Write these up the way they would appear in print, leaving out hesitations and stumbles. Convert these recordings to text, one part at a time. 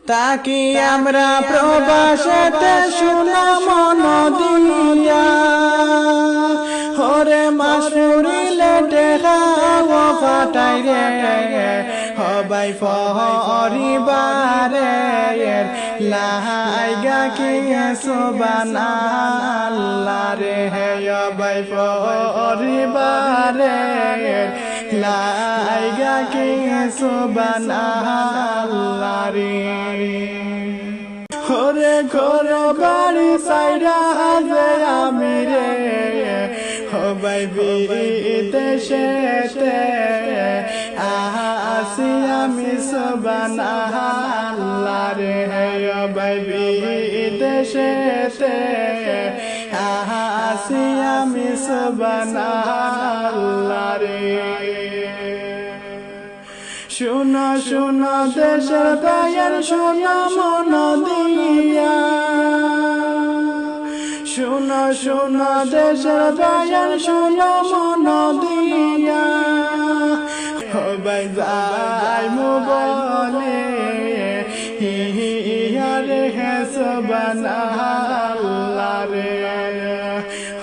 তাকি আমরা প্রবাসেতে শুনাম নদিয়া হরে মাসুরিলে টেকাও ফাটাই রে হবাই ফরিবারে লাইগা কি সুবহানাল্লাহ রে হবাই ফরিবারে লাইগা কি সুবহানাল্লাহ রে হরে ঘর বাড়ি সাইরা হাজে আমি রে হবাই বিদেশেতে আসি আমি সুবহানাল্লাহ রে হবাই বিদেশেতে আসি আমি সুবহানাল্লাহ রে শুনো শুনো দেশের ভাইয়ের শুনো মন দিয়া শুনো শুনো দেশের ভাইয়ের শুনো মন দিয়া হবাই যাই বলে হিয়ারে হে সুবহানাল্লাহ রে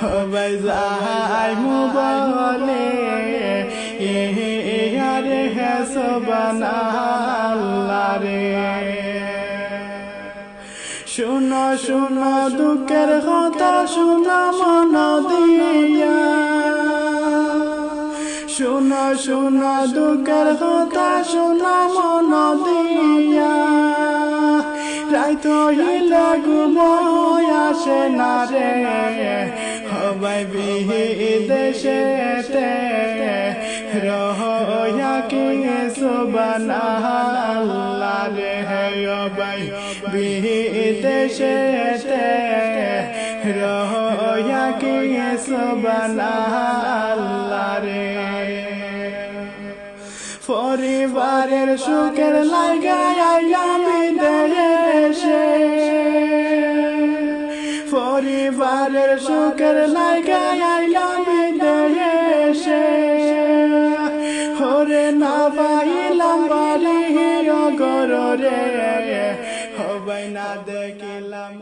হবাই যাই বলে রে হে সুবহানাল্লাহ রে শুনো শুনো দুঃখের কথা শুনো মন দিয়া শুনো শুনো দুঃখের কথা শুনো মন দিয়া রাইত হইলে ঘুমোয় আসে না রে হবাই বিদেশেতে রহয়া কি সুবহানাল্লাহ রে হবাই বিদেশেতে রহয়া কি সুবহানাল্লাহ রে পরিবারের সুখের লাগা আইলাম বিদেশে পরিবারের সুখের লাগা আইলাম বিদেশে হরে না পাইলাম বাড়ি গরে হবাই না দেখিলাম